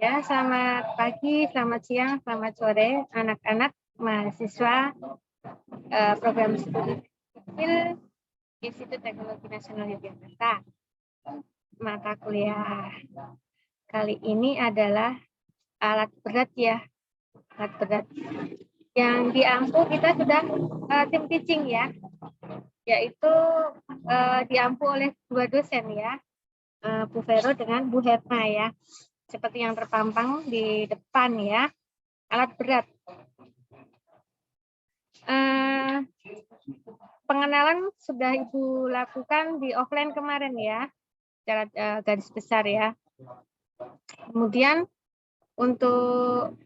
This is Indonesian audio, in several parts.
Ya, selamat pagi, selamat siang, selamat sore, anak-anak mahasiswa program studi sipil Institut Teknologi Nasional Yogyakarta. Mata kuliah kali ini adalah alat berat ya, alat berat. Yang diampu kita sudah tim teaching ya, yaitu diampu oleh dua dosen ya, Bu Vero dengan Bu Hetna ya. Seperti yang terpampang di depan ya, alat berat. Pengenalan sudah Ibu lakukan di offline kemarin ya, secara garis besar ya. Kemudian untuk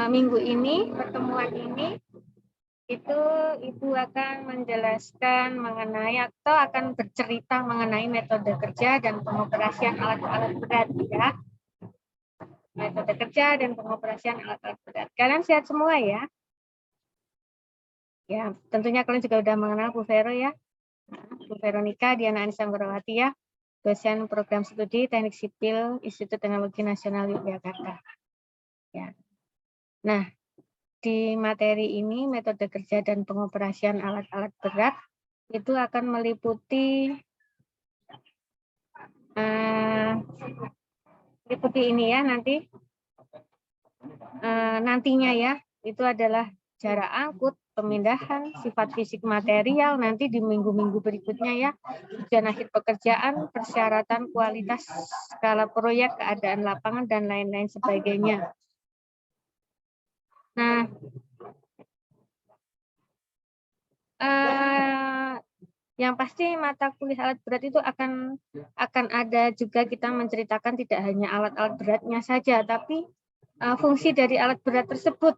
minggu ini, pertemuan ini, itu Ibu akan menjelaskan mengenai atau akan bercerita mengenai metode kerja dan pengoperasian alat-alat berat ya. Metode kerja dan pengoperasian alat-alat berat. Kalian sehat semua ya? Ya, tentunya kalian juga sudah mengenal Bu Vero ya. Bu Veronica Diana Anissa Anggorawati ya, dosen program studi Teknik Sipil Institut Teknologi Nasional Yogyakarta. Ya. Nah, di materi ini metode kerja dan pengoperasian alat-alat berat itu akan meliputi ini ya nantinya ya, itu adalah jarak angkut, pemindahan, sifat fisik material nanti di minggu-minggu berikutnya ya, tujuan akhir pekerjaan, persyaratan, kualitas, skala proyek, keadaan lapangan, dan lain-lain sebagainya. Nah, yang pasti mata kuliah alat berat itu akan ada juga kita menceritakan tidak hanya alat-alat beratnya saja, tapi fungsi dari alat berat tersebut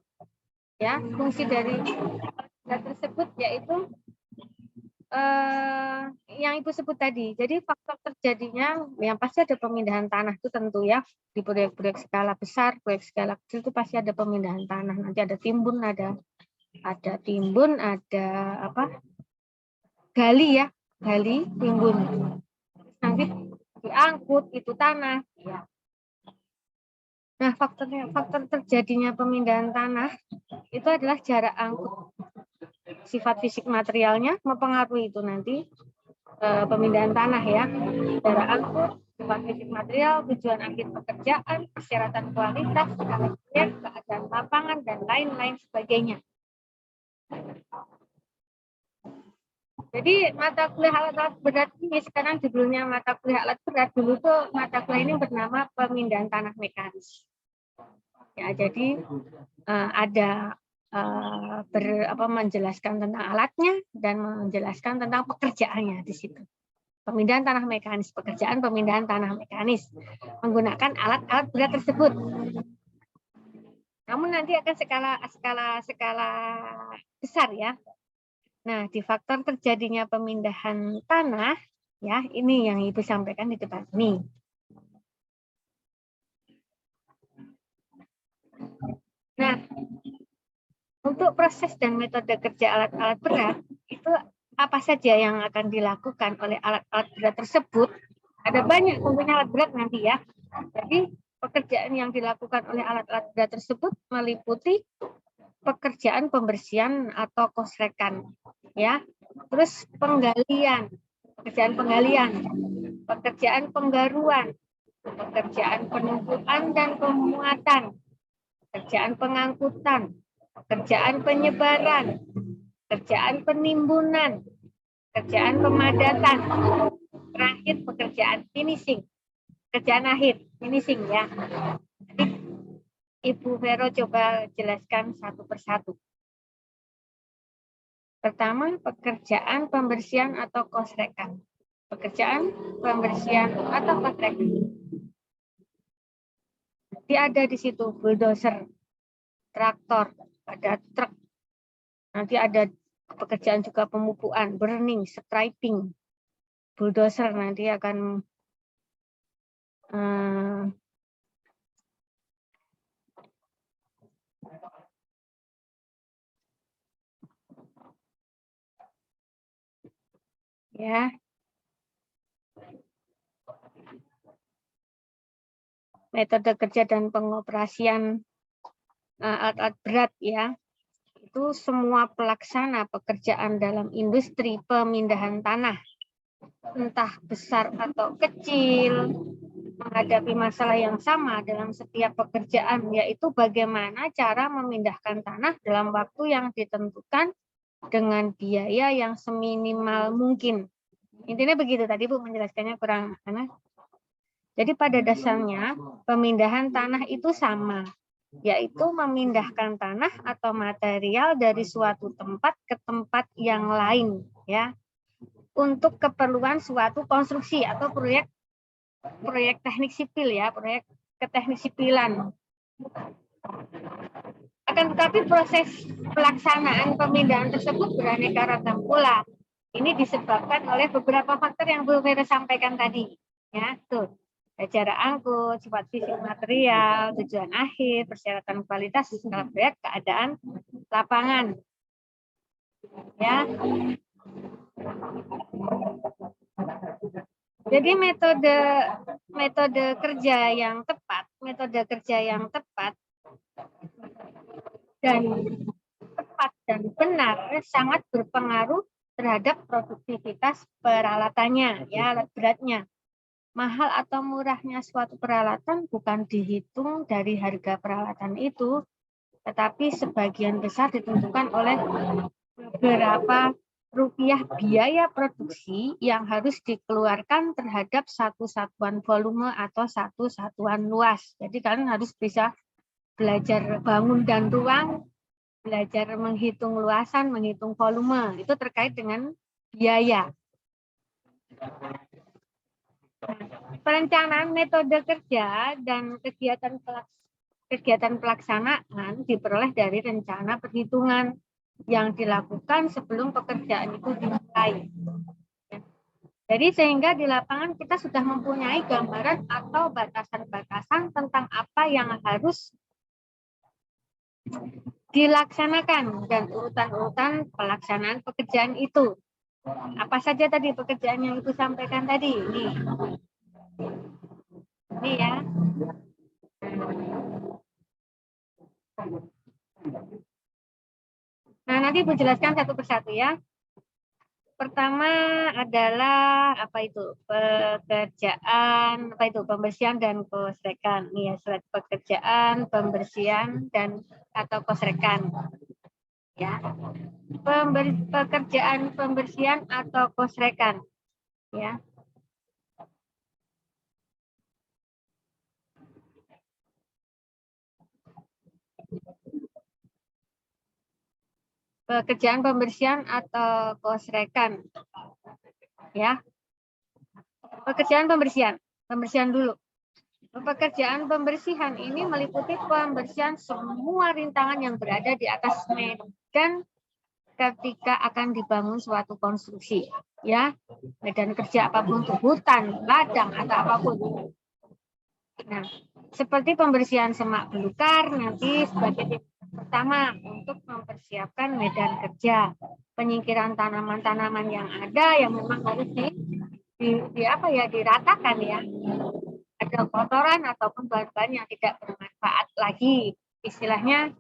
ya, fungsi dari alat berat tersebut yaitu yang Ibu sebut tadi. Jadi faktor terjadinya yang pasti ada pemindahan tanah itu tentu ya, di proyek-proyek skala besar, proyek skala kecil itu pasti ada pemindahan tanah. Nanti ada timbun, ada timbun, ada apa? Gali ya, gali, timbun. Nanti diangkut itu tanah. Ya. Nah, faktor terjadinya pemindahan tanah itu adalah jarak angkut. Sifat fisik materialnya mempengaruhi itu nanti pemindahan tanah ya. Jarak angkut, sifat fisik material, tujuan akhir pekerjaan, persyaratan kualitas, keadaan lapangan, dan lain-lain sebagainya. Jadi mata kuliah alat-alat berat ini sekarang judulnya mata kuliah alat berat, dulu tuh mata kuliah ini bernama pemindahan tanah mekanis. Ya, jadi ada menjelaskan tentang alatnya dan menjelaskan tentang pekerjaannya di situ. Pemindahan tanah mekanis, pekerjaan pemindahan tanah mekanis menggunakan alat-alat berat tersebut. Namun nanti akan skala besar ya. Nah, di faktor terjadinya pemindahan tanah, ya ini yang Ibu sampaikan di depan ini. Nah, untuk proses dan metode kerja alat-alat berat, itu apa saja yang akan dilakukan oleh alat-alat berat tersebut? Ada banyak tentunya alat berat nanti ya. Jadi, pekerjaan yang dilakukan oleh alat-alat berat tersebut meliputi pekerjaan pembersihan atau kosrekan, ya. Terus penggalian, pekerjaan penggalian, pekerjaan penggaruan, pekerjaan penumpukan dan pemuatan, pekerjaan pengangkutan, pekerjaan penyebaran, pekerjaan penimbunan, pekerjaan pemadatan, terakhir pekerjaan finishing, pekerjaan akhir finishing ya. Jadi, Ibu Vero coba jelaskan satu persatu. Pertama, pekerjaan pembersihan atau kosrekan. Pekerjaan pembersihan atau kosrekan. Jadi ada di situ bulldozer, traktor, ada truk. Nanti ada pekerjaan juga pemupukan, burning, striping. Bulldozer nanti akan ya. metode kerja dan pengoperasian alat-alat berat ya. Itu semua pelaksana pekerjaan dalam industri pemindahan tanah, entah besar atau kecil, menghadapi masalah yang sama dalam setiap pekerjaan, yaitu bagaimana cara memindahkan tanah dalam waktu yang ditentukan dengan biaya yang seminimal mungkin. Intinya begitu tadi Bu, menjelaskannya kurang karena. Jadi pada dasarnya pemindahan tanah itu sama, yaitu memindahkan tanah atau material dari suatu tempat ke tempat yang lain ya, untuk keperluan suatu konstruksi atau proyek teknik sipil ya, proyek keteknik sipilan. Akan tetapi proses pelaksanaan pemindahan tersebut beraneka ragam pula. Ini disebabkan oleh beberapa faktor yang Bu Vera sampaikan tadi ya, tuh. Jarak angkut, sifat fisik material, tujuan akhir, persyaratan kualitas, skala proyek, keadaan lapangan. Ya. Jadi metode kerja yang tepat dan tepat dan benar sangat berpengaruh terhadap produktivitas peralatannya, ya, alat beratnya. Mahal atau murahnya suatu peralatan bukan dihitung dari harga peralatan itu, tetapi sebagian besar ditentukan oleh beberapa rupiah biaya produksi yang harus dikeluarkan terhadap satu satuan volume atau satu satuan luas. Jadi kalian harus bisa belajar bangun dan ruang, belajar menghitung luasan, menghitung volume. Itu terkait dengan biaya. Perencanaan metode kerja dan kegiatan pelaksanaan diperoleh dari rencana perhitungan yang dilakukan sebelum pekerjaan itu dimulai. Jadi sehingga di lapangan kita sudah mempunyai gambaran atau batasan-batasan tentang apa yang harus dilaksanakan dan urutan-urutan pelaksanaan pekerjaan itu. Apa saja tadi pekerjaan yang Ibu sampaikan tadi? Ini ya. Nah, nanti Ibu jelaskan satu persatu ya. Pertama adalah apa itu? Pekerjaan, apa itu? Pembersihan dan kosrekan. Nih ya, slide pekerjaan, pembersihan dan atau kosrekan. Ya. Pekerjaan pembersihan atau kosrekan. Ya. Pekerjaan pembersihan atau kosrekan. Ya. Pekerjaan pembersihan dulu. Pekerjaan pembersihan ini meliputi pembersihan semua rintangan yang berada di atas medan ketika akan dibangun suatu konstruksi, ya, medan kerja apapun, itu hutan, ladang atau apapun. Nah, seperti pembersihan semak belukar nanti sebagai pertama untuk mempersiapkan medan kerja, penyingkiran tanaman-tanaman yang ada yang memang harus diratakan ya. Ada kotoran ataupun bahan-bahan yang tidak bermanfaat lagi, istilahnya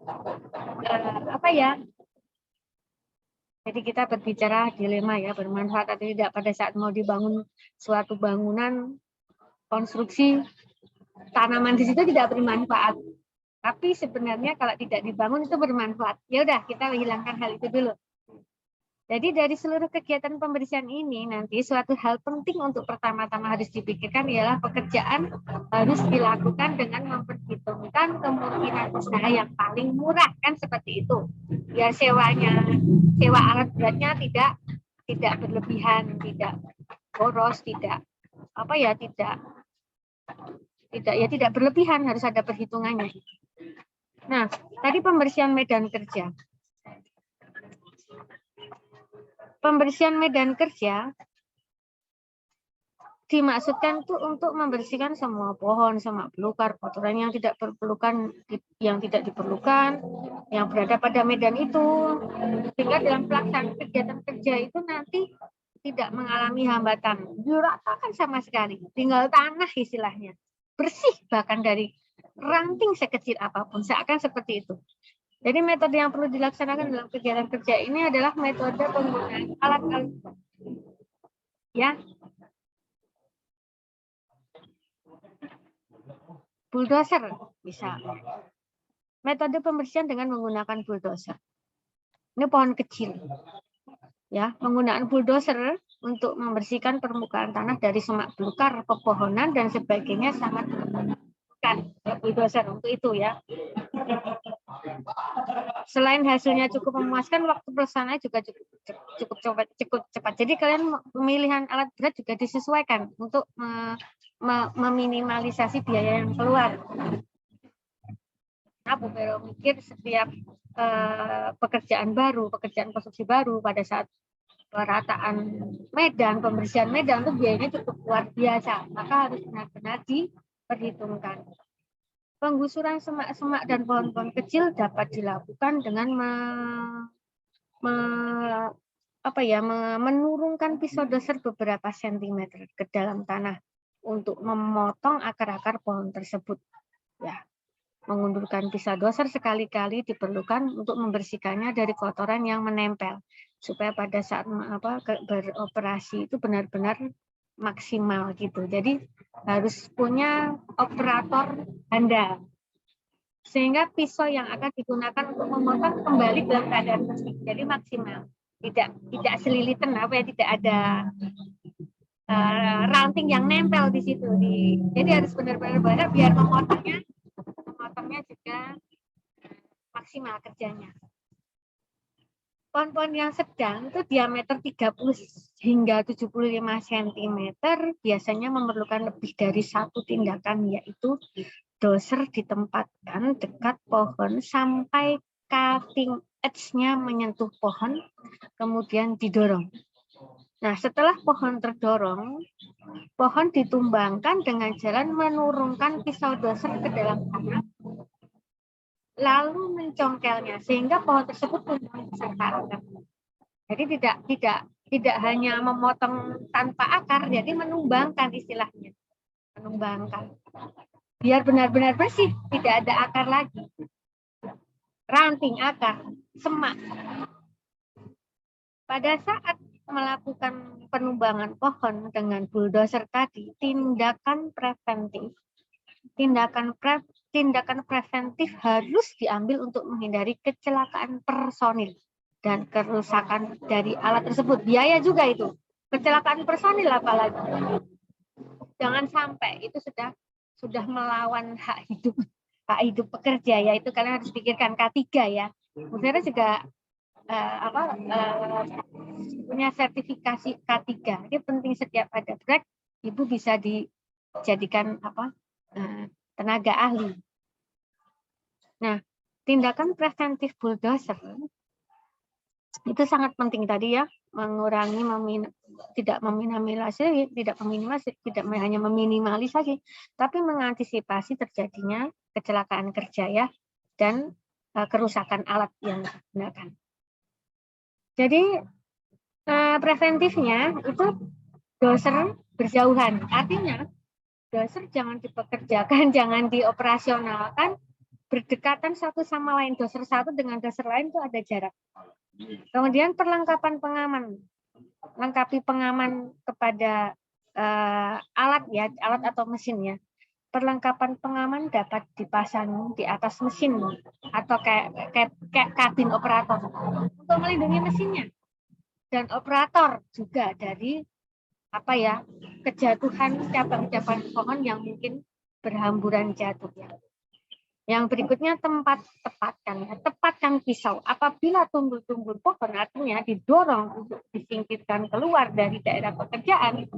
jadi kita berbicara dilema ya, bermanfaat atau tidak pada saat mau dibangun suatu bangunan konstruksi, tanaman di situ tidak bermanfaat, tapi sebenarnya kalau tidak dibangun itu bermanfaat. Ya udah, kita hilangkan hal itu dulu. Jadi dari seluruh kegiatan pembersihan ini nanti suatu hal penting untuk pertama-tama harus dipikirkan ialah pekerjaan harus dilakukan dengan memperhitungkan kemungkinan usaha yang paling murah, kan seperti itu. Ya sewa alat beratnya tidak berlebihan, tidak boros, tidak berlebihan, harus ada perhitungannya. Nah, tadi pembersihan medan kerja. Pembersihan medan kerja dimaksudkan itu untuk membersihkan semua pohon, semak belukar, kotoran yang tidak diperlukan, yang berada pada medan itu, sehingga dalam pelaksanaan kegiatan kerja itu nanti tidak mengalami hambatan, diratakan sama sekali, tinggal tanah istilahnya. bersih bahkan dari ranting sekecil apapun, seakan seperti itu. Jadi metode yang perlu dilaksanakan dalam kegiatan kerja ini adalah metode penggunaan alat-alat, ya, bulldozer misalnya. Metode pembersihan dengan menggunakan bulldozer. Ini pohon kecil, ya, penggunaan bulldozer untuk membersihkan permukaan tanah dari semak belukar, pepohonan dan sebagainya sangat membutuhkan bulldozer untuk itu, ya. Selain hasilnya cukup memuaskan, waktu pelaksanaannya juga cukup cepat. Jadi kalian pemilihan alat berat juga disesuaikan untuk meminimalisasi biaya yang keluar. Nah, Bu Vero mikir setiap pekerjaan konstruksi baru pada saat perataan medan, pembersihan medan itu biayanya cukup luar biasa, maka harus benar-benar diperhitungkan. Penggusuran semak-semak dan pohon-pohon kecil dapat dilakukan dengan menurunkan pisau doser beberapa sentimeter ke dalam tanah untuk memotong akar-akar pohon tersebut. Ya, mengundurkan pisau doser sekali-kali diperlukan untuk membersihkannya dari kotoran yang menempel, supaya pada saat beroperasi itu benar-benar maksimal gitu. Jadi harus punya operator handal, sehingga pisau yang akan digunakan untuk memotong kembali dalam keadaan bersih, jadi maksimal, tidak selilitan tidak ada ranting yang nempel di situ. Jadi harus benar-benar biar memotongnya juga maksimal kerjanya. Pohon-pohon yang sedang itu diameter 30 hingga 75 cm biasanya memerlukan lebih dari satu tindakan, yaitu doser ditempatkan dekat pohon sampai cutting edge-nya menyentuh pohon, kemudian didorong. Nah, setelah pohon terdorong, pohon ditumbangkan dengan jalan menurunkan pisau doser ke dalam tanah, lalu mencongkelnya sehingga pohon tersebut tumbang beserta akar. Jadi tidak hanya memotong tanpa akar, jadi menumbangkan istilahnya, menumbangkan. Biar benar-benar bersih, tidak ada akar lagi, ranting, akar, semak. Pada saat melakukan penumbangan pohon dengan bulldozer tadi, tindakan preventif harus diambil untuk menghindari kecelakaan personil dan kerusakan dari alat tersebut. Biaya juga itu. Kecelakaan personil apalagi. Jangan sampai itu sudah melawan hak hidup pekerja, ya, itu kalian harus pikirkan. K3 ya. Sebenarnya juga punya sertifikasi K3. Ini penting, setiap ada proyek Ibu bisa dijadikan tenaga ahli. Nah, tindakan preventif bulldozer itu sangat penting tadi, ya, mengurangi, tidak hanya meminimalisasi, tapi mengantisipasi terjadinya kecelakaan kerja, ya, dan kerusakan alat yang digunakan. Jadi preventifnya itu doser berjauhan, artinya doser jangan dipekerjakan, jangan dioperasionalkan berdekatan satu sama lain. Doser satu dengan doser lain itu ada jarak. Kemudian perlengkapan pengaman, lengkapi pengaman kepada alat, ya, alat atau mesin, ya. Perlengkapan pengaman dapat dipasang di atas mesin atau kayak kabin operator untuk melindungi mesinnya dan operator juga dari kejatuhan cabang-cabang pohon yang mungkin berhamburan jatuh, ya. Yang berikutnya tepatkan pisau. Apabila tunggul-tunggul pohon, artinya didorong untuk disingkirkan keluar dari daerah pekerjaan,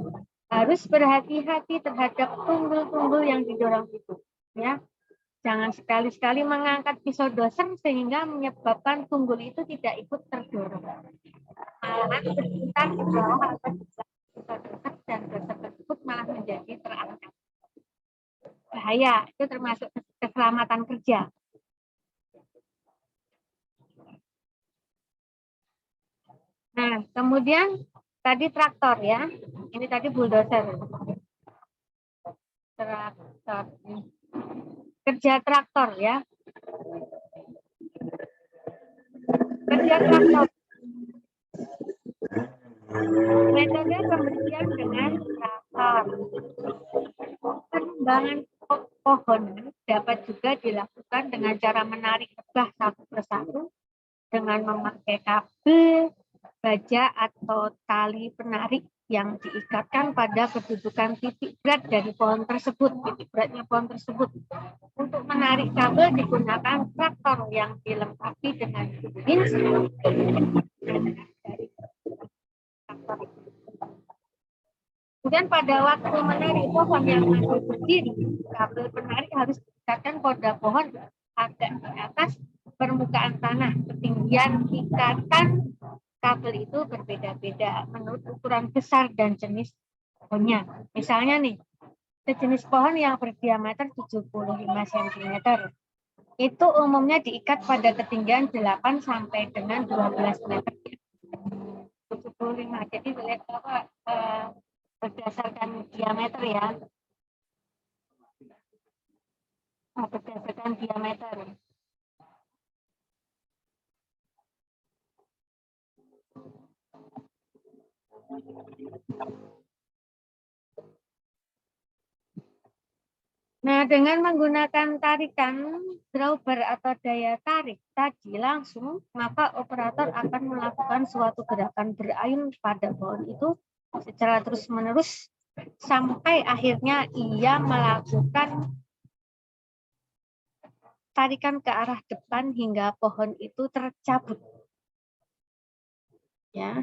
harus berhati-hati terhadap tunggul-tunggul yang didorong itu, ya. Jangan sekali-sekali mengangkat pisau doser sehingga menyebabkan tunggul itu tidak ikut terdorong. Malahan berputar di bawah atau di pisau doser, dan doser tersebut malah menjadi terangkat. Bahaya, itu termasuk keselamatan kerja. Nah, kemudian tadi traktor, ya. Ini tadi bulldozer. traktor. Kerja traktor ya. Kerja traktor. Metode pembersihan dengan traktor. Pengembangan pohonan dapat juga dilakukan dengan cara menarik lebah satu persatu dengan memakai kabel, baja atau tali penarik yang diikatkan pada kedudukan titik berat dari pohon tersebut, titik beratnya pohon tersebut. Untuk menarik kabel digunakan traktor yang dilengkapi dengan turbin dari traktor. Kemudian pada waktu menarik pohon yang masih berdiri, kabel penarik harus diikatkan pada pohon agak di atas permukaan tanah. Ketinggian ikatan kabel itu berbeda-beda menurut ukuran besar dan jenis pohonnya. Misalnya nih, sejenis pohon yang berdiameter 75 cm itu umumnya diikat pada ketinggian 8 sampai dengan 12 meter. 75. Jadi lihat apa berdasarkan diameter ya. Berdasarkan diameter. Nah, dengan menggunakan tarikan drawbar atau daya tarik tadi langsung, maka operator akan melakukan suatu gerakan berayun pada pohon itu secara terus-menerus sampai akhirnya ia melakukan tarikan ke arah depan hingga pohon itu tercabut. Ya.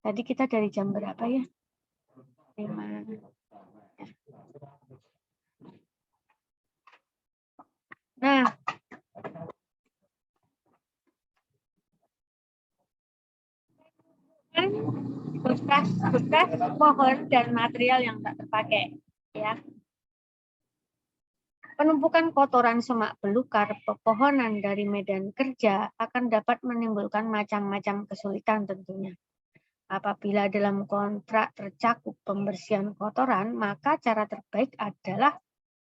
Tadi kita dari jam berapa ya? 5. Nah, bekas pohon dan material yang tak terpakai, ya. Penumpukan kotoran semak belukar pepohonan dari medan kerja akan dapat menimbulkan macam-macam kesulitan tentunya. Apabila dalam kontrak tercakup pembersihan kotoran, maka cara terbaik adalah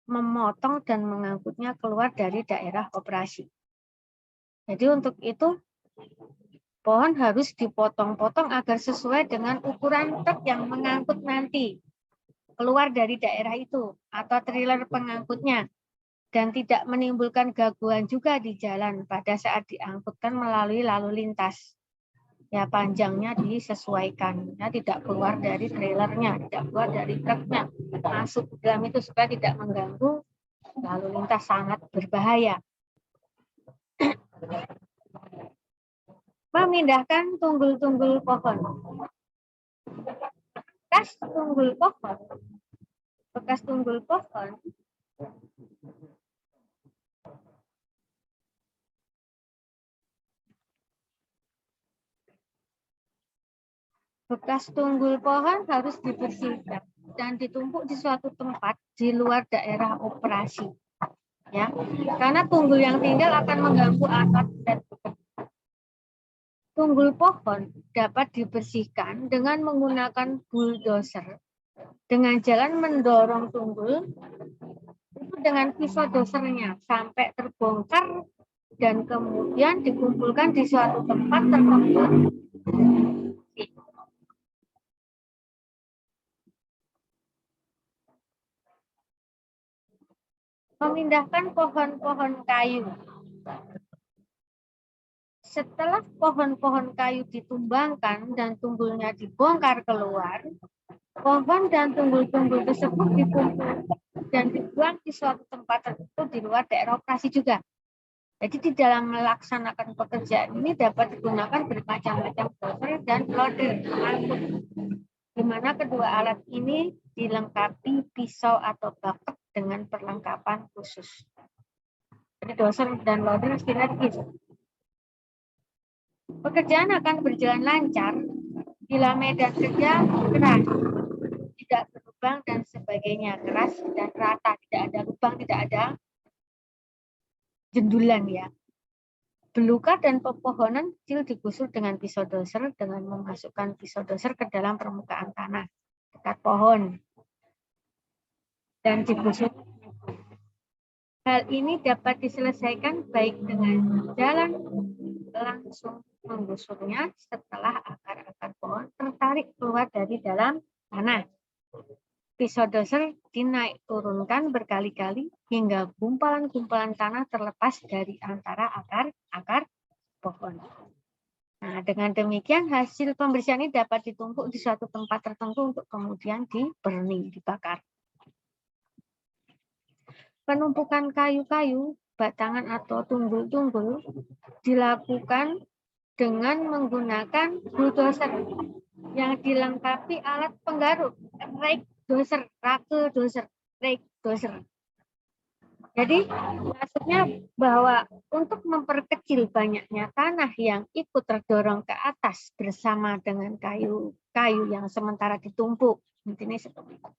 memotong dan mengangkutnya keluar dari daerah operasi. Jadi untuk itu pohon harus dipotong-potong agar sesuai dengan ukuran truk yang mengangkut nanti keluar dari daerah itu atau trailer pengangkutnya dan tidak menimbulkan gangguan juga di jalan pada saat diangkutkan melalui lalu lintas. Ya panjangnya disesuaikan, ya tidak keluar dari trailernya, tidak keluar dari truknya, masuk ke dalam itu supaya tidak mengganggu lalu lintas, sangat berbahaya. Memindahkan tunggul-tunggul pohon. Bekas tunggul pohon harus dibersihkan dan ditumpuk di suatu tempat di luar daerah operasi, ya, karena tunggul yang tinggal akan mengganggu alat dan tunggul pohon dapat dibersihkan dengan menggunakan bulldozer dengan jalan mendorong tunggul itu dengan pisau dosernya sampai terbongkar dan kemudian dikumpulkan di suatu tempat tertentu. Memindahkan pohon-pohon kayu. Setelah pohon-pohon kayu ditumbangkan dan tunggulnya dibongkar keluar, pohon dan tunggul-tunggul tersebut dikumpul dan dibuang di suatu tempat tertentu di luar daerah operasi juga. Jadi di dalam melaksanakan pekerjaan ini dapat digunakan bermacam-macam dozer dan loader angkut, di mana kedua alat ini dilengkapi pisau atau bucket dengan perlengkapan khusus. Jadi dozer dan loader sinergis. Pekerjaan akan berjalan lancar bila medan kerja keras, tidak berlubang dan sebagainya, keras dan rata, tidak ada lubang, tidak ada jendulan ya. Belukar dan pepohonan kecil digusur dengan pisau doser dengan memasukkan pisau doser ke dalam permukaan tanah dekat pohon. dan digusur. Hal ini dapat diselesaikan baik dengan jalan langsung menggusurnya setelah akar-akar pohon tertarik keluar dari dalam tanah. Pisau doser dinaik turunkan berkali-kali hingga gumpalan-gumpalan tanah terlepas dari antara akar-akar pohon. Nah, dengan demikian hasil pembersihan ini dapat ditumpuk di suatu tempat tertentu untuk kemudian di-burning, dibakar. Penumpukan kayu-kayu, batangan atau tunggul-tunggul dilakukan dengan menggunakan bulldozer yang dilengkapi alat penggaruk, rake dozer, rake dozer. Jadi maksudnya bahwa untuk memperkecil banyaknya tanah yang ikut terdorong ke atas bersama dengan kayu-kayu yang sementara ditumpuk. Ini seperti itu.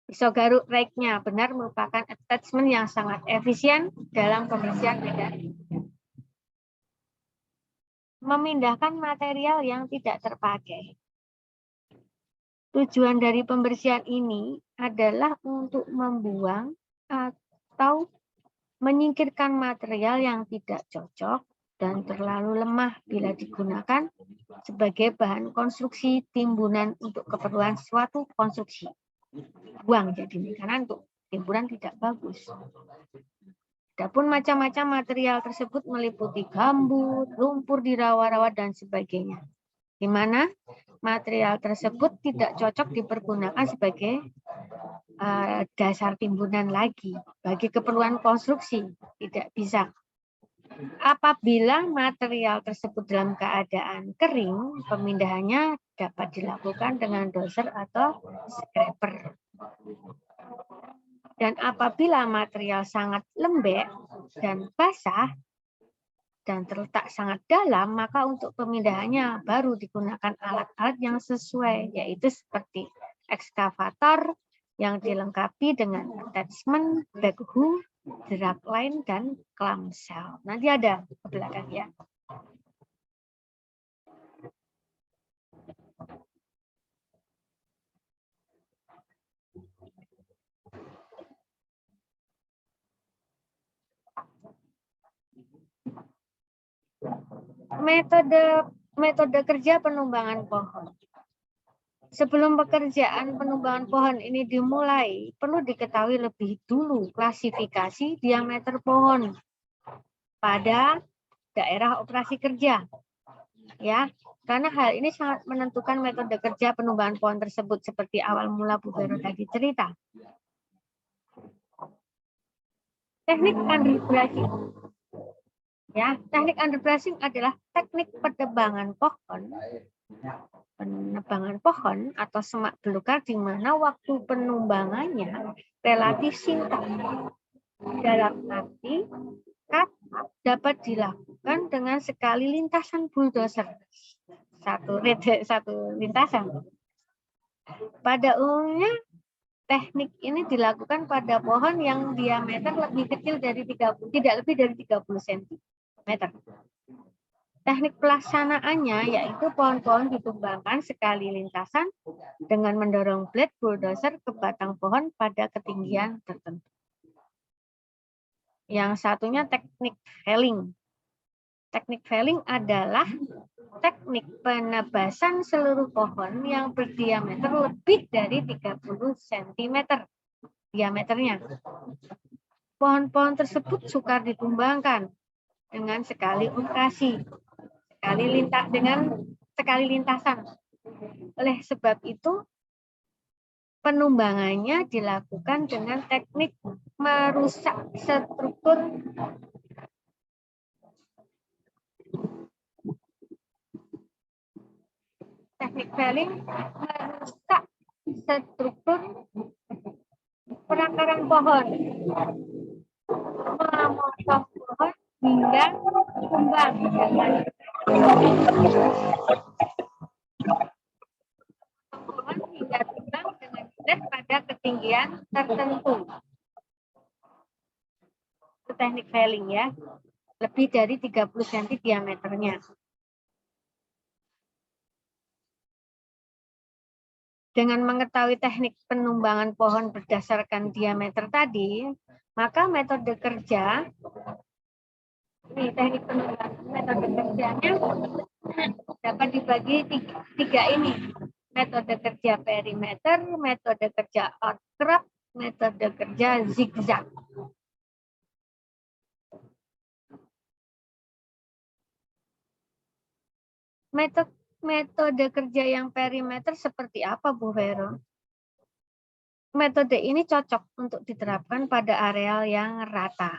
Pisau garuk rake-nya benar merupakan attachment yang sangat efisien dalam pembersihan medan. Memindahkan material yang tidak terpakai. Tujuan dari pembersihan ini adalah untuk membuang atau menyingkirkan material yang tidak cocok dan terlalu lemah bila digunakan sebagai bahan konstruksi timbunan untuk keperluan suatu konstruksi. Buang jadi karena untuk timbunan tidak bagus. Adapun macam-macam material tersebut meliputi gambut, lumpur di rawa-rawa dan sebagainya. Di mana material tersebut tidak cocok dipergunakan sebagai dasar timbunan lagi bagi keperluan konstruksi, tidak bisa. Apabila material tersebut dalam keadaan kering, pemindahannya dapat dilakukan dengan dozer atau scraper. Dan apabila material sangat lembek dan basah dan terletak sangat dalam, maka untuk pemindahannya baru digunakan alat-alat yang sesuai, yaitu seperti ekskavator yang dilengkapi dengan attachment, backhoe, drag line, dan clamshell. Nanti ada ke belakang ya. Metode kerja penumbangan pohon. Sebelum pekerjaan penumbangan pohon ini dimulai, perlu diketahui lebih dulu klasifikasi diameter pohon pada daerah operasi kerja. Ya, karena hal ini sangat menentukan metode kerja penumbangan pohon tersebut seperti awal mula Bu Vero tadi cerita. Teknik underbrushing. Ya, teknik underbrushing adalah teknik penebangan pohon atau semak belukar di mana waktu penumbangannya relatif singkat. Dalam arti kata dapat dilakukan dengan sekali lintasan bulldozer. Satu lintasan. Pada umumnya teknik ini dilakukan pada pohon yang diameter lebih kecil dari tidak lebih dari 30 cm. Teknik pelaksanaannya yaitu pohon-pohon ditumbangkan sekali lintasan dengan mendorong blade bulldozer ke batang pohon pada ketinggian tertentu. Yang satunya teknik felling. Teknik felling adalah teknik penebasan seluruh pohon yang berdiameter lebih dari 30 cm diameternya. Pohon-pohon tersebut sukar ditumbangkan dengan sekali operasi, sekali lintasan. Oleh sebab itu, penumbangannya dilakukan dengan teknik merusak struktur teknik felling merusak struktur perakaran pohon, memotong pohon hingga tumbang. Pohon hingga tumbang dengan blade pada ketinggian tertentu. Itu teknik felling ya, lebih dari 30 cm diameternya. Dengan mengetahui teknik penumbangan pohon berdasarkan diameter tadi, maka metode kerja, ini teknik penumbangan, metode kerjanya dapat dibagi tiga ini. Metode kerja perimeter, metode kerja outcrop, metode kerja zigzag. Metode kerja yang perimeter seperti apa, Bu Vero? Metode ini cocok untuk diterapkan pada areal yang rata.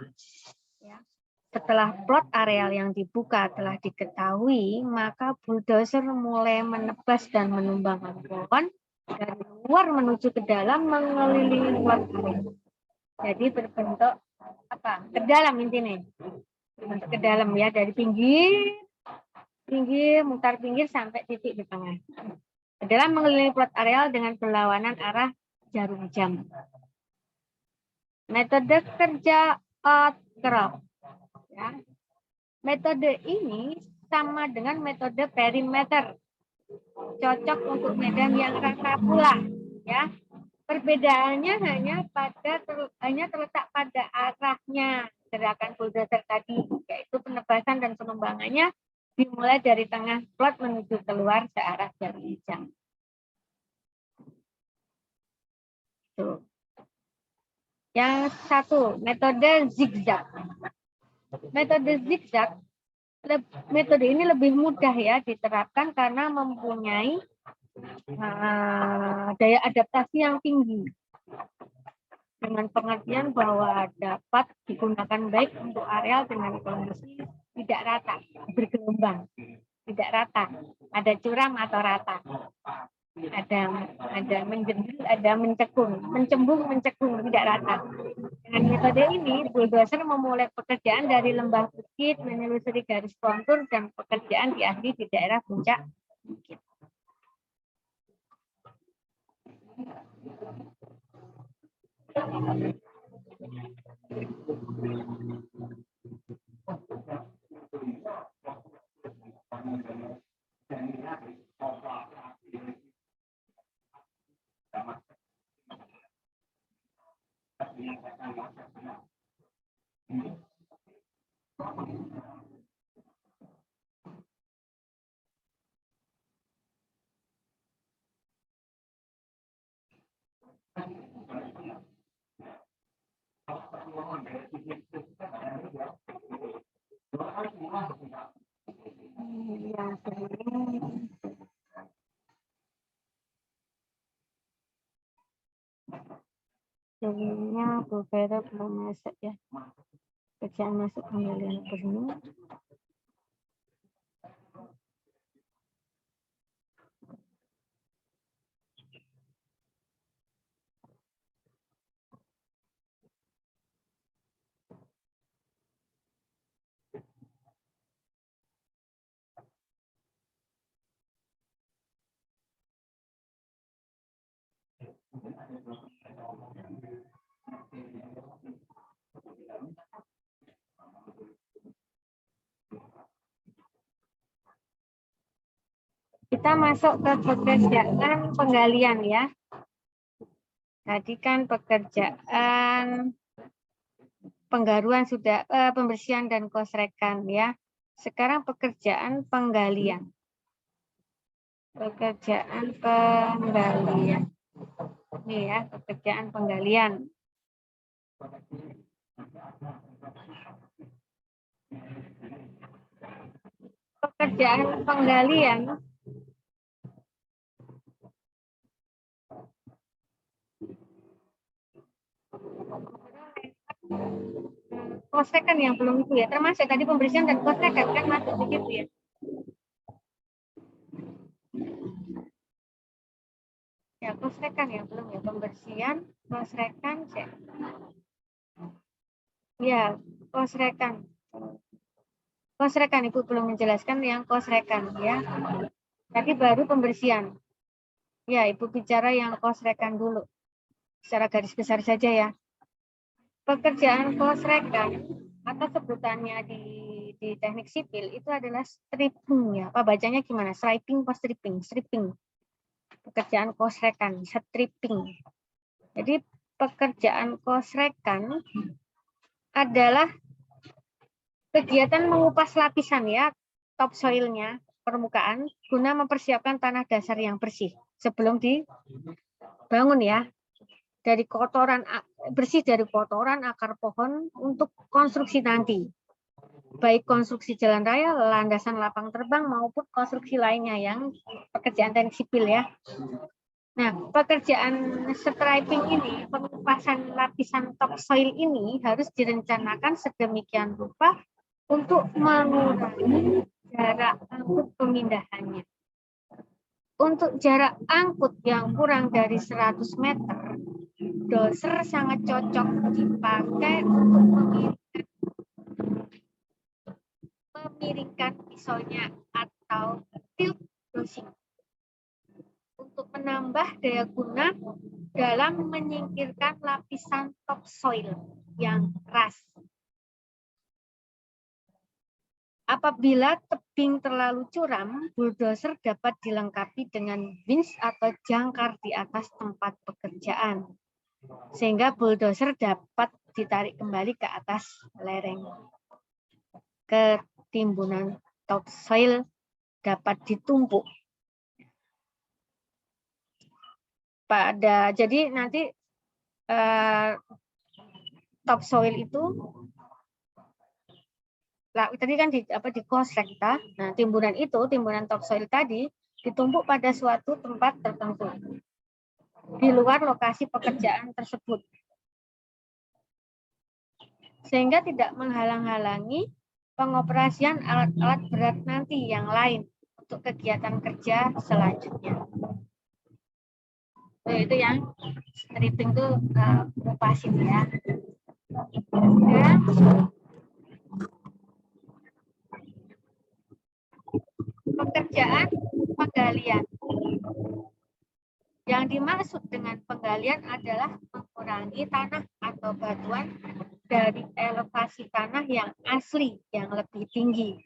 Ya. Setelah plot areal yang dibuka telah diketahui, maka bulldozer mulai menebas dan menumbangkan pohon dari luar menuju ke dalam mengelilingi plot area. Jadi berbentuk apa? Ke dalam intinya. Berbentuk ke dalam ya, dari pinggir, mutar pinggir sampai titik di tengah. Ke dalam mengelilingi plot areal dengan berlawanan arah jarum jam. Metode kerja outcrop. Ya. Metode ini sama dengan metode perimeter. Cocok untuk medan yang rata pula. Ya. Perbedaannya hanya terletak pada arahnya gerakan bulldozer tadi, yaitu penebasan dan penumbangannya dimulai dari tengah plot menuju keluar searah jarum jam. Tuh. Yang satu, metode zigzag. Metode zigzag, metode ini lebih mudah ya diterapkan karena mempunyai daya adaptasi yang tinggi. Dengan pengertian bahwa dapat digunakan baik untuk areal dengan kondisi tidak rata, bergelombang, tidak rata, ada curam atau rata. Ada menjendul, ada mencembung, tidak rata. Dengan metode ini, bulldozer memulai pekerjaan dari lembah bukit, menelusuri garis kontur, dan pekerjaan diakhiri di daerah puncak bukit. Jadinya Bu Vero belum masuk ya. Kerjaan masuk penggalian benih. Kita masuk ke pekerjaan penggalian ya. Tadi kan pekerjaan penggaruan sudah, pembersihan dan kosrekan ya. Sekarang pekerjaan penggalian. Pekerjaan penggalian. Ini ya, pekerjaan penggalian. Pekerjaan penggalian kosrekan yang belum itu ya, termasuk tadi pembersihan dan kosrekan kan masuk begitu ya. Ya, kosrekan yang belum ya, pembersihan, kosrekan, cek. Ya, kosrekan. Kosrekan, Ibu belum menjelaskan yang kosrekan ya. Tadi baru pembersihan. Ya, Ibu bicara yang kosrekan dulu. Secara garis besar saja ya. Pekerjaan kosrekan atau sebutannya di teknik sipil itu adalah stripping ya. Apa bacanya gimana? Striping atau stripping? Stripping. pekerjaan kosrekan, stripping. Jadi pekerjaan kosrekan adalah kegiatan mengupas lapisan ya, topsoilnya, permukaan, guna mempersiapkan tanah dasar yang bersih sebelum dibangun ya. Dari kotoran, bersih dari kotoran akar pohon untuk konstruksi nanti. Baik konstruksi jalan raya, landasan lapang terbang, maupun konstruksi lainnya yang pekerjaan teknik sipil ya. Nah, pekerjaan striping ini, pengupasan lapisan topsoil ini harus direncanakan sedemikian rupa untuk mengurangi jarak angkut pemindahannya. Untuk jarak angkut yang kurang dari 100 meter, doser sangat cocok dipakai untuk memiringkan pisaunya atau tilt dosing untuk menambah daya guna dalam menyingkirkan lapisan topsoil yang keras. Apabila tebing terlalu curam, bulldozer dapat dilengkapi dengan winch atau jangkar di atas tempat pekerjaan, sehingga bulldozer dapat ditarik kembali ke atas lereng. Ketimbunan topsoil dapat ditumpuk. Jadi nanti topsoil itu tadi kan di kosrek, nah timbunan topsoil tadi ditumpuk pada suatu tempat tertentu di luar lokasi pekerjaan tersebut, sehingga tidak menghalang-halangi pengoperasian alat-alat berat nanti yang lain untuk kegiatan kerja selanjutnya. Itu yang stripping itu ngupasin ya. Pekerjaan penggalian. Yang dimaksud dengan penggalian adalah mengurangi tanah atau batuan dari elevasi tanah yang asli yang lebih tinggi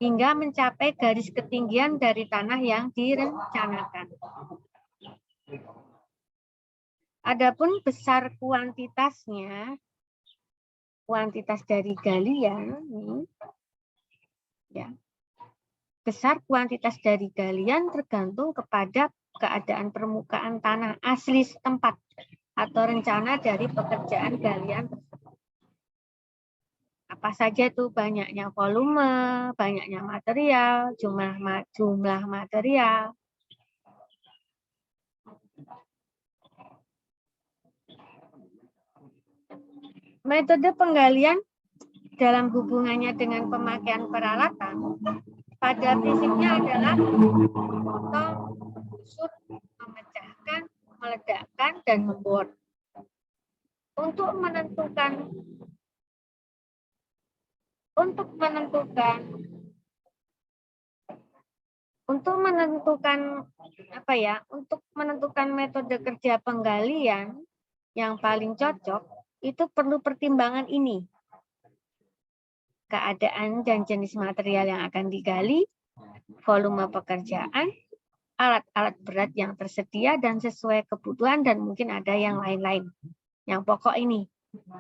hingga mencapai garis ketinggian dari tanah yang direncanakan. Adapun besar kuantitasnya, kuantitas dari galian, ya, besar kuantitas dari galian tergantung kepada keadaan permukaan tanah asli setempat atau rencana dari pekerjaan galian. Apa saja itu banyaknya volume, banyaknya material, jumlah material. Metode penggalian dalam hubungannya dengan pemakaian peralatan pada prinsipnya adalah memotong, menggusur, memecahkan, meledakkan, dan membor. Untuk menentukan metode kerja penggalian yang paling cocok itu perlu pertimbangan ini. Keadaan dan jenis material yang akan digali, volume pekerjaan, alat-alat berat yang tersedia dan sesuai kebutuhan, dan mungkin ada yang lain-lain. Yang pokok ini,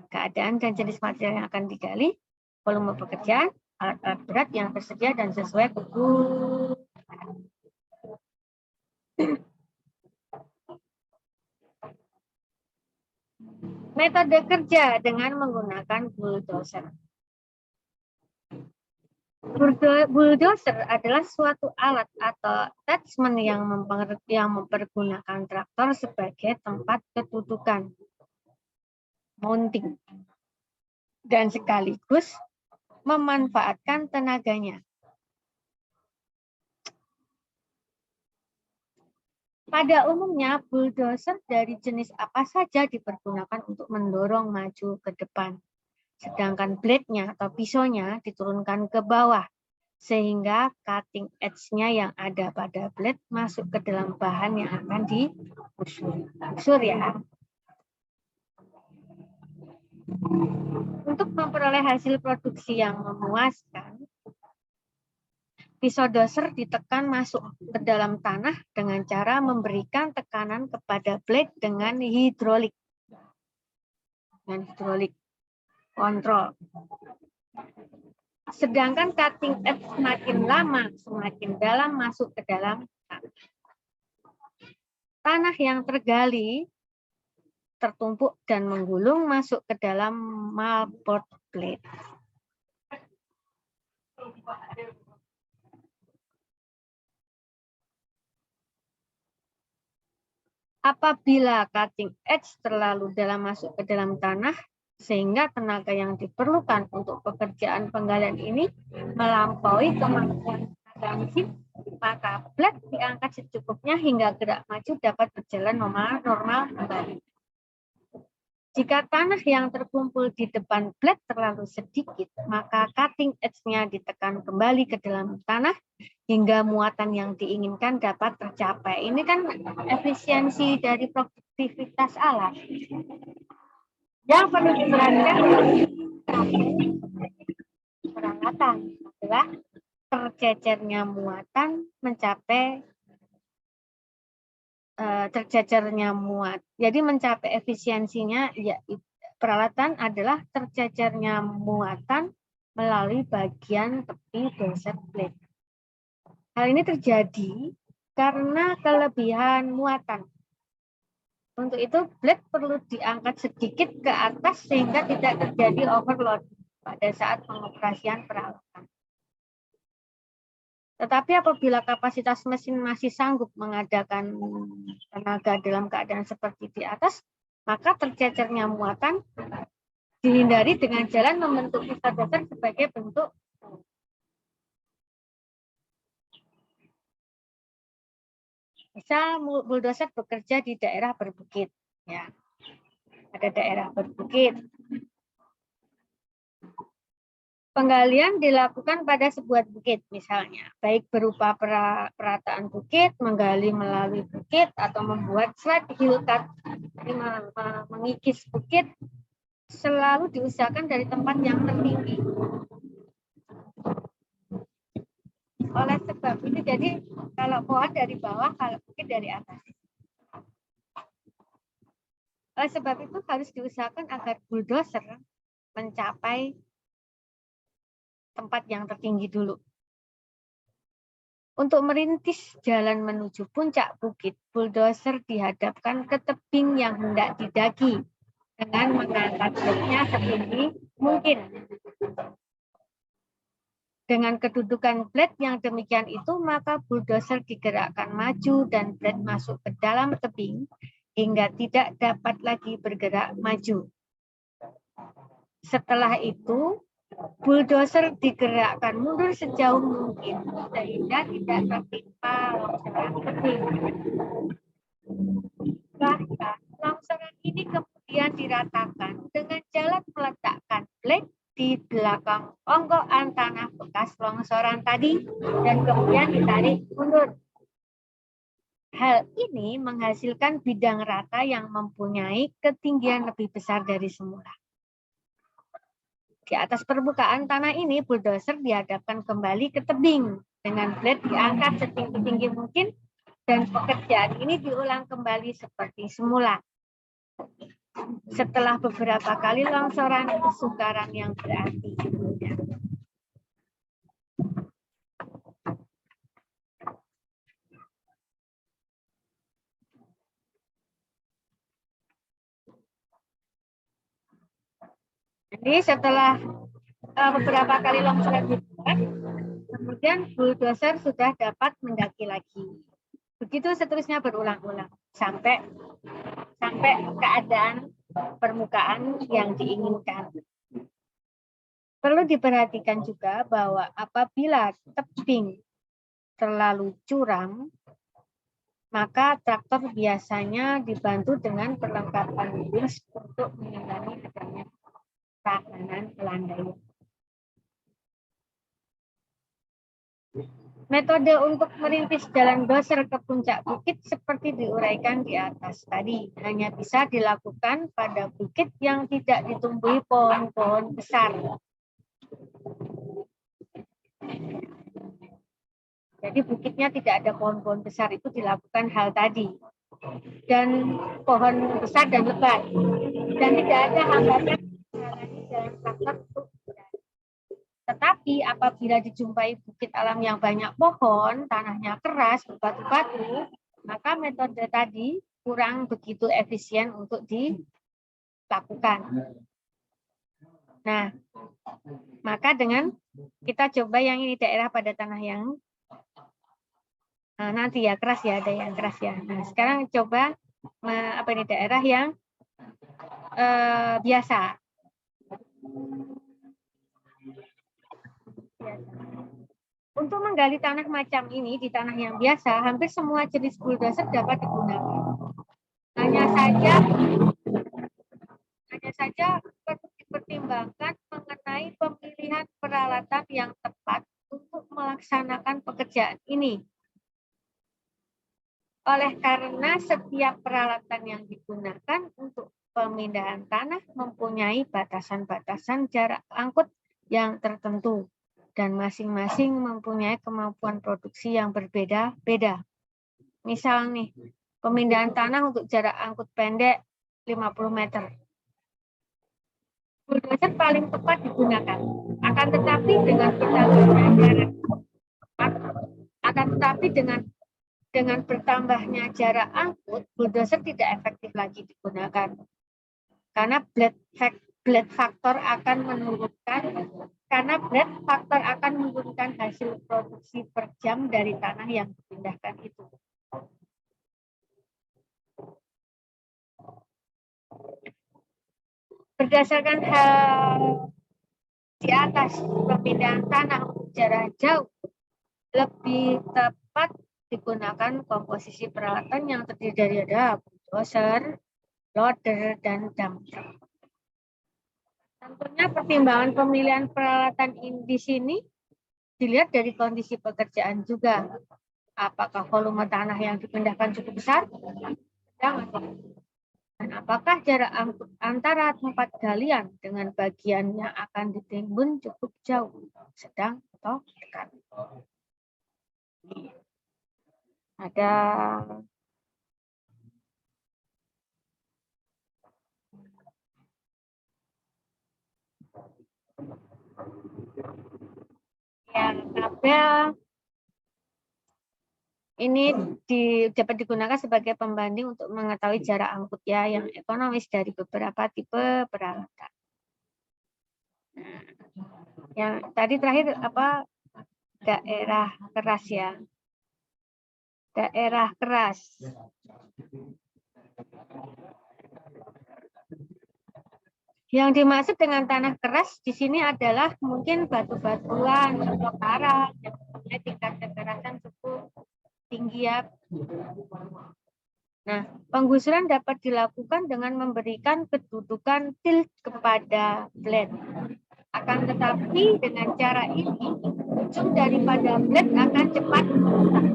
keadaan dan jenis material yang akan digali, volume pekerjaan, alat-alat berat yang tersedia dan sesuai kebutuhan. Metode kerja dengan menggunakan bulldozer. Bulldozer adalah suatu alat atau attachment yang mempergunakan traktor sebagai tempat kedudukan, mounting, dan sekaligus memanfaatkan tenaganya. Pada umumnya, bulldozer dari jenis apa saja dipergunakan untuk mendorong maju ke depan, sedangkan blade-nya atau pisaunya diturunkan ke bawah, sehingga cutting edge-nya yang ada pada blade masuk ke dalam bahan yang akan digusur ya. Untuk memperoleh hasil produksi yang memuaskan, Pisau doser ditekan masuk ke dalam tanah dengan cara memberikan tekanan kepada blade dengan hidrolik. Kontrol. Sedangkan cutting edge semakin lama, semakin dalam masuk ke dalam tanah. Tanah yang tergali, tertumpuk dan menggulung masuk ke dalam malboard blade. Apabila cutting edge terlalu dalam masuk ke dalam tanah, sehingga tenaga yang diperlukan untuk pekerjaan penggalian ini melampaui kemampuan tenaga mesin, maka blade diangkat secukupnya hingga gerak maju dapat berjalan normal kembali. Jika tanah yang terkumpul di depan blade terlalu sedikit, maka cutting edge-nya ditekan kembali ke dalam tanah hingga muatan yang diinginkan dapat tercapai. Ini kan efisiensi dari produktivitas alat. Yang perlu diperhatikan peralatan adalah tercecernya muatan mencapai Jadi mencapai efisiensinya ya peralatan adalah tercecernya muatan melalui bagian tepi doser blade. Hal ini terjadi karena kelebihan muatan. Untuk itu blade perlu diangkat sedikit ke atas sehingga tidak terjadi overload pada saat pengoperasian peralatan. Tetapi apabila kapasitas mesin masih sanggup mengadakan tenaga dalam keadaan seperti di atas, maka tercecernya muatan dihindari dengan jalan membentuk pisau doser sebagai bentuk misal bulldozer bekerja di daerah berbukit, ya. Ada daerah berbukit. Penggalian dilakukan pada sebuah bukit misalnya, baik berupa perataan bukit, menggali melalui bukit, atau membuat slide hill cut, mengikis bukit, selalu diusahakan dari tempat yang tertinggi. Oleh sebab itu, jadi kalau pohon dari bawah, kalau bukit dari atas. Oleh sebab itu harus diusahakan agar bulldozer mencapai tempat yang tertinggi dulu. Untuk merintis jalan menuju puncak bukit, bulldozer dihadapkan ke tebing yang hendak didaki dengan mengangkat blade-nya setinggi mungkin. Dengan kedudukan blade yang demikian itu, maka bulldozer digerakkan maju dan blade masuk ke dalam tebing hingga tidak dapat lagi bergerak maju. Setelah itu, bulldozer digerakkan mundur sejauh mungkin sehingga tidak tertimpa longsoran tebing. Bahkan longsoran ini kemudian diratakan dengan jalan meletakkan blade di belakang onggokan tanah bekas longsoran tadi dan kemudian ditarik mundur. Hal ini menghasilkan bidang rata yang mempunyai ketinggian lebih besar dari semula. Di atas permukaan tanah ini, bulldozer dihadapkan kembali ke tebing dengan blade diangkat setinggi-tinggi mungkin dan pekerjaan ini diulang kembali seperti semula. Setelah beberapa kali longsoran kesukaran yang berarti. Jadi setelah beberapa kali longsoran dibuat, kemudian bulldozer sudah dapat mendaki lagi. Begitu seterusnya berulang-ulang sampai keadaan permukaan yang diinginkan. Perlu diperhatikan juga bahwa apabila tebing terlalu curam, maka traktor biasanya dibantu dengan perlengkapan wheels untuk mengurangi adanya tahanan landai. Metode untuk merintis jalan doser ke puncak bukit seperti diuraikan di atas tadi, hanya bisa dilakukan pada bukit yang tidak ditumbuhi pohon-pohon besar. Jadi bukitnya tidak ada pohon-pohon besar, itu dilakukan hal tadi. Dan pohon besar dan lebat. Dan tidak ada hambatan menghalangi jalan traktor untuk berjalan. Tetapi apabila dijumpai bukit alam yang banyak pohon, tanahnya keras, berbatu-batu, maka metode tadi kurang begitu efisien untuk dilakukan. Nah, maka dengan kita coba yang ini daerah pada tanah yang nanti ya keras ya, ada yang keras ya. Nah, sekarang coba apa ini daerah yang biasa. Untuk menggali tanah macam ini di tanah yang biasa, hampir semua jenis bulldozer dapat digunakan. Hanya saja perlu dipertimbangkan mengenai pemilihan peralatan yang tepat untuk melaksanakan pekerjaan ini. Oleh karena setiap peralatan yang digunakan untuk pemindahan tanah mempunyai batasan-batasan jarak angkut yang tertentu dan masing-masing mempunyai kemampuan produksi yang berbeda-beda. Misal nih, pemindahan tanah untuk jarak angkut pendek 50 meter. Bulldozer paling tepat digunakan. Akan tetapi dengan bertambahnya jarak angkut, bulldozer tidak efektif lagi digunakan. Karena blade factor akan menurunkan hasil produksi per jam dari tanah yang dipindahkan itu. Berdasarkan hal di atas, pemindahan tanah jarak jauh lebih tepat digunakan komposisi peralatan yang terdiri dari ada bulldozer, loader, dan dump truck. Tentunya pertimbangan pemilihan peralatan di sini dilihat dari kondisi pekerjaan juga. Apakah volume tanah yang dipindahkan cukup besar? Dan apakah jarak angkut antara tempat galian dengan bagian yang akan ditimbun cukup jauh, sedang, atau dekat? Ada kabel ini dapat digunakan sebagai pembanding untuk mengetahui jarak angkut ya yang ekonomis dari beberapa tipe peralatan. Nah, yang tadi terakhir apa, daerah keras ya. Daerah keras. Yang dimaksud dengan tanah keras di sini adalah mungkin batu-batuan atau karang yang mempunyai tingkat kekerasan cukup tinggi ya. Nah, penggusuran dapat dilakukan dengan memberikan kedudukan tilt kepada blade. Akan tetapi dengan cara ini, ujung daripada blade akan cepat memutar.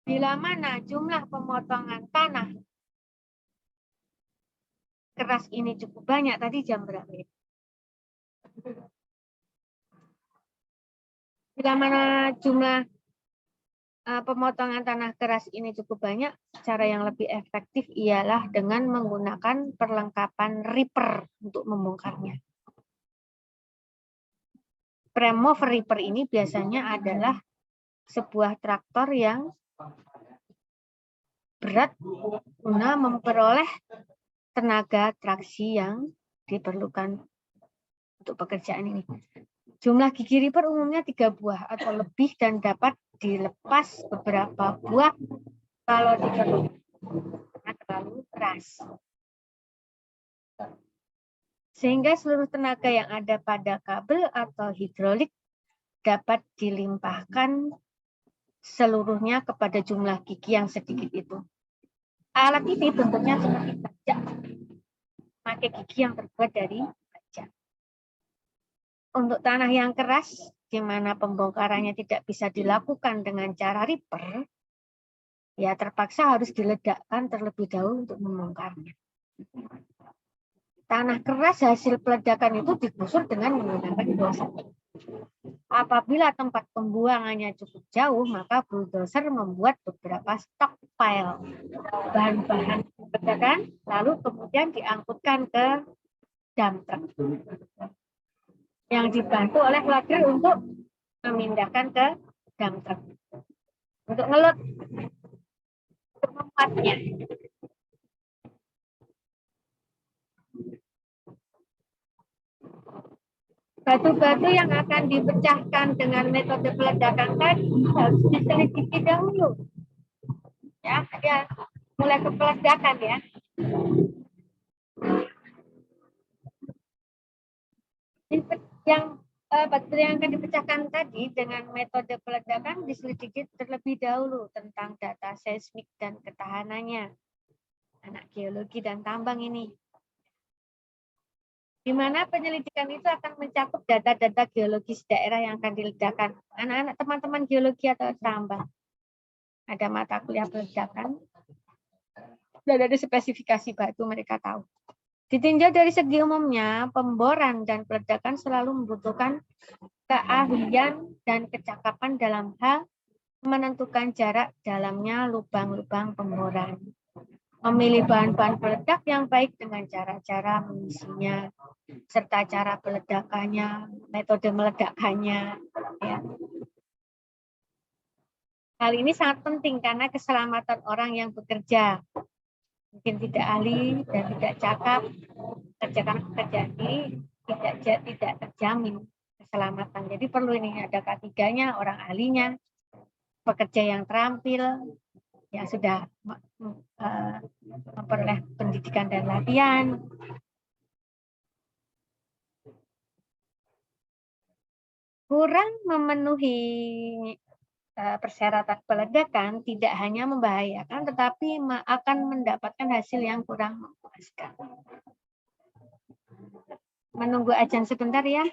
Bila mana jumlah pemotongan tanah keras ini cukup banyak, tadi jam berapa ya? Bila mana jumlah pemotongan tanah keras ini cukup banyak, cara yang lebih efektif ialah dengan menggunakan perlengkapan ripper untuk membongkarnya. Primover ripper ini biasanya adalah sebuah traktor yang berat guna memperoleh tenaga traksi yang diperlukan untuk pekerjaan ini. Jumlah gigi ripper umumnya 3 buah atau lebih dan dapat dilepas beberapa buah kalau diperlukan karena terlalu keras. Sehingga seluruh tenaga yang ada pada kabel atau hidrolik dapat dilimpahkan seluruhnya kepada jumlah gigi yang sedikit itu. Alat ini bentuknya seperti baja, pakai gigi yang terbuat dari baja. Untuk tanah yang keras, di mana pembongkarannya tidak bisa dilakukan dengan cara ripper, ya terpaksa harus diledakkan terlebih dahulu untuk membongkarnya. Tanah keras hasil peledakan itu digusur dengan menggunakan doser. Apabila tempat pembuangannya cukup jauh, maka bulldozer membuat beberapa stockpile bahan-bahan peledakan, lalu kemudian diangkutkan ke dump truck yang dibantu oleh loader untuk memindahkan ke dump truck untuk ngelot, untuk memuatnya. Batu-batu yang akan dipecahkan dengan metode peledakan tadi harus diselidiki dahulu. Ya, mulai ke peledakan ya. Yang batu yang akan dipecahkan tadi dengan metode peledakan diselidiki terlebih dahulu tentang data seismik dan ketahanannya. Anak geologi dan tambang ini. Di mana penyelidikan itu akan mencakup data-data geologis daerah yang akan diledakkan. Anak-anak teman-teman geologi atau tambang. Ada mata kuliah peledakan. Dan ada spesifikasi batu mereka tahu. Ditinjau dari segi umumnya, pemboran dan peledakan selalu membutuhkan keahlian dan kecakapan dalam hal menentukan jarak dalamnya lubang-lubang pemboran. Memilih bahan-bahan peledak yang baik dengan cara-cara mengisinya, serta cara peledakannya, metode meledakkannya. Ya. Hal ini sangat penting karena keselamatan orang yang bekerja. Mungkin tidak ahli dan tidak cakap, kerja ini tidak terjamin keselamatan. Jadi perlu ini ada K3-nya, orang ahlinya, pekerja yang terampil, yang sudah memperoleh pendidikan dan latihan. Kurang memenuhi persyaratan peledakan tidak hanya membahayakan, tetapi akan mendapatkan hasil yang kurang memuaskan. Menunggu ajan sebentar ya.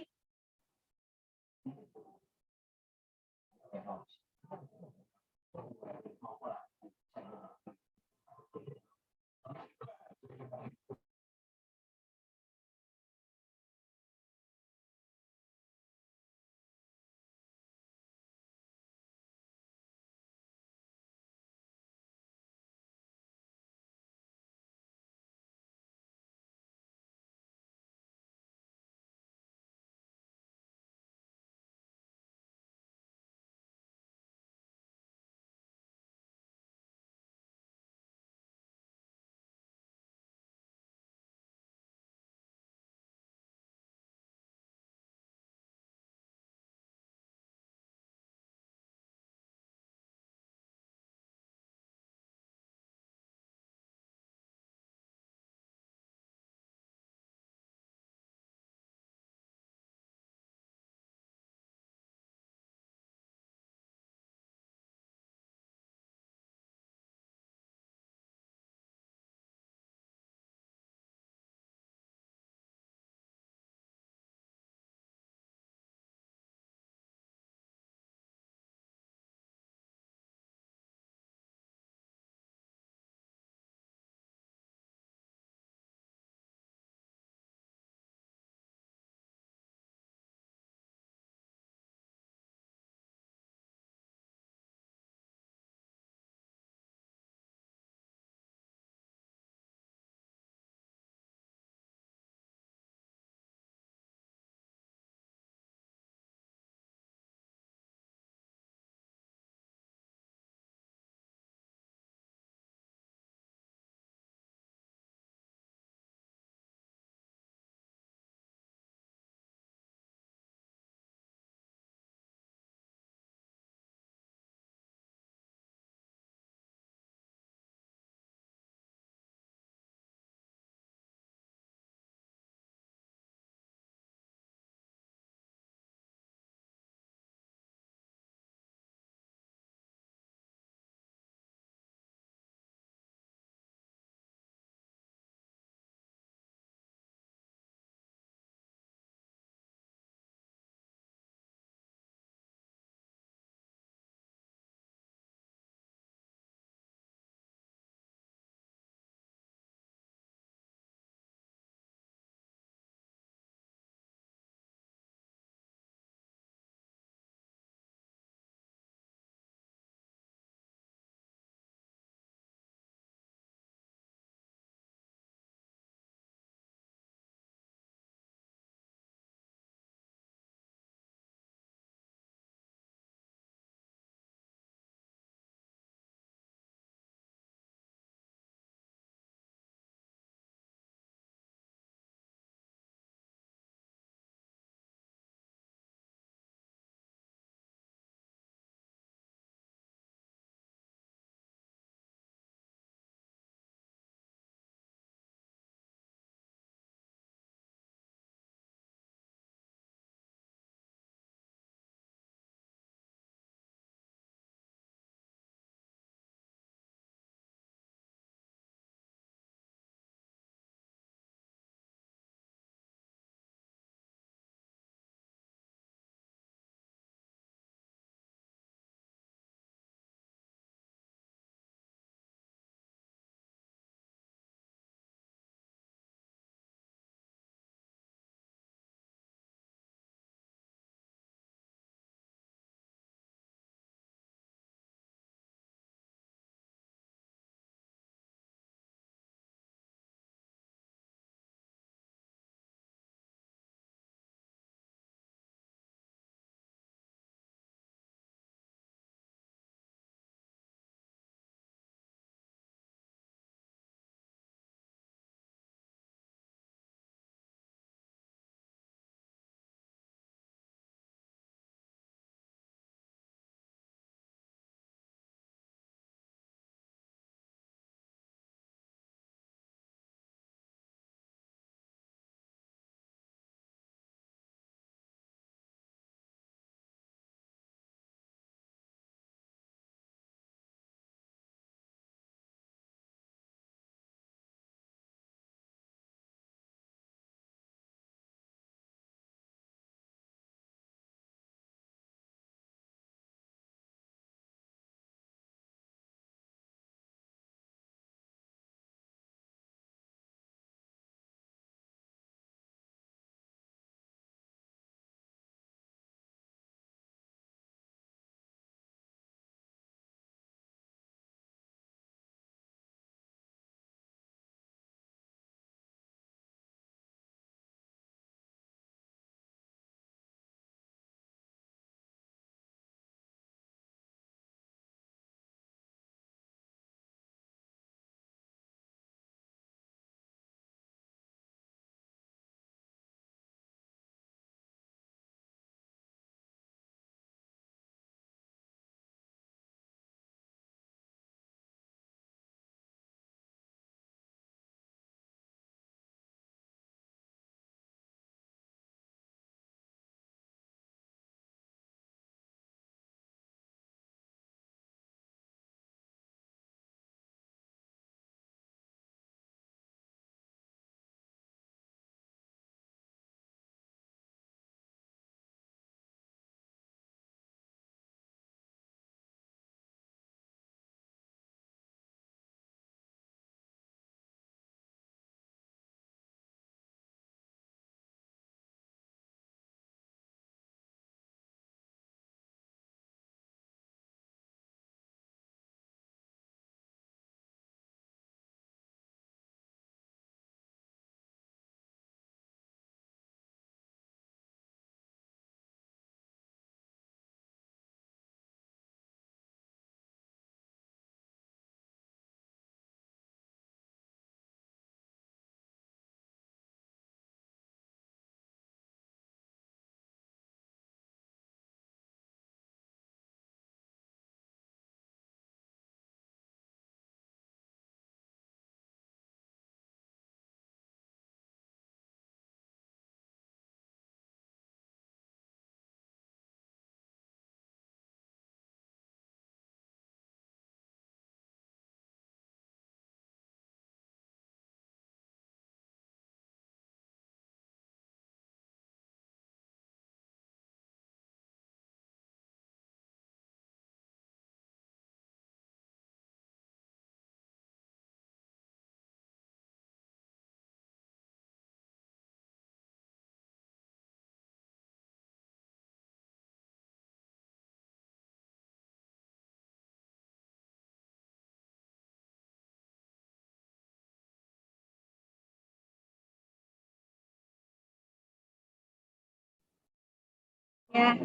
Ya,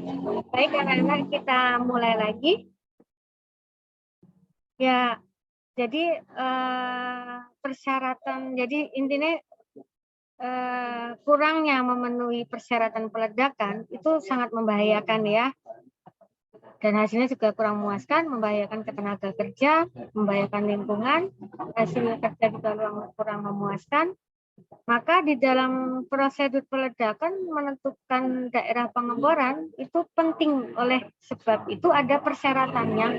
baik anak-anak, kita mulai lagi. Ya, jadi persyaratan, jadi intinya kurangnya memenuhi persyaratan peledakan itu sangat membahayakan ya. Dan hasilnya juga kurang memuaskan, membahayakan ke tenaga kerja, membahayakan lingkungan, hasil kerja juga kurang memuaskan. Maka di dalam prosedur peledakan menentukan daerah pengeboran itu penting, oleh sebab itu ada persyaratan yang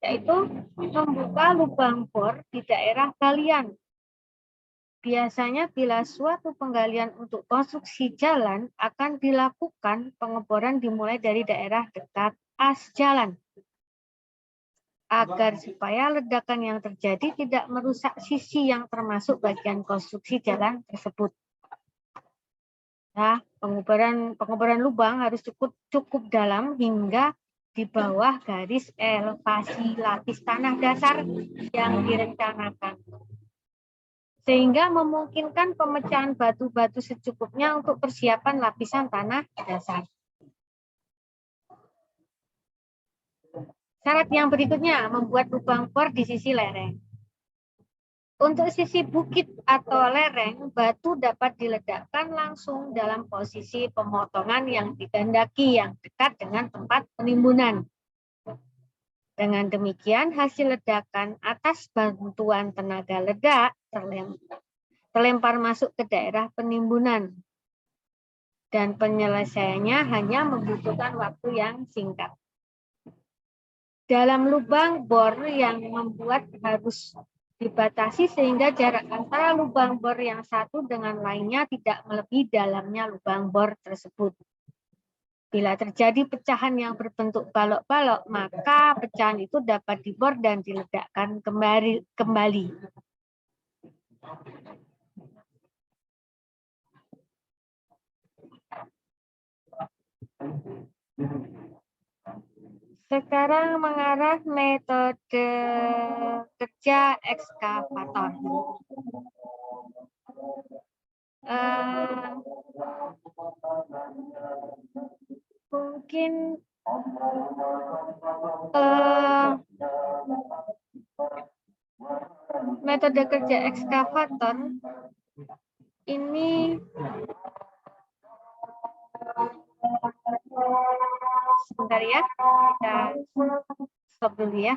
yaitu membuka lubang bor di daerah galian. Biasanya bila suatu penggalian untuk konstruksi jalan akan dilakukan, pengeboran dimulai dari daerah dekat as jalan, agar supaya ledakan yang terjadi tidak merusak sisi yang termasuk bagian konstruksi jalan tersebut. Nah, pengeboran lubang harus cukup dalam hingga di bawah garis elevasi lapis tanah dasar yang direncanakan, sehingga memungkinkan pemecahan batu-batu secukupnya untuk persiapan lapisan tanah dasar. Syarat yang berikutnya, membuat lubang bor di sisi lereng. Untuk sisi bukit atau lereng, batu dapat diledakkan langsung dalam posisi pemotongan yang dikehendaki yang dekat dengan tempat penimbunan. Dengan demikian, hasil ledakan atas bantuan tenaga ledak terlempar masuk ke daerah penimbunan, dan penyelesaiannya hanya membutuhkan waktu yang singkat. Dalam lubang bor yang membuat harus dibatasi sehingga jarak antara lubang bor yang satu dengan lainnya tidak melebihi dalamnya lubang bor tersebut. Bila terjadi pecahan yang berbentuk balok-balok, maka pecahan itu dapat dibor dan diledakkan kembali. Sekarang mengarah metode kerja ekskavator. Mungkin metode kerja ekskavator ini sebentar ya, kita stop dulu ya.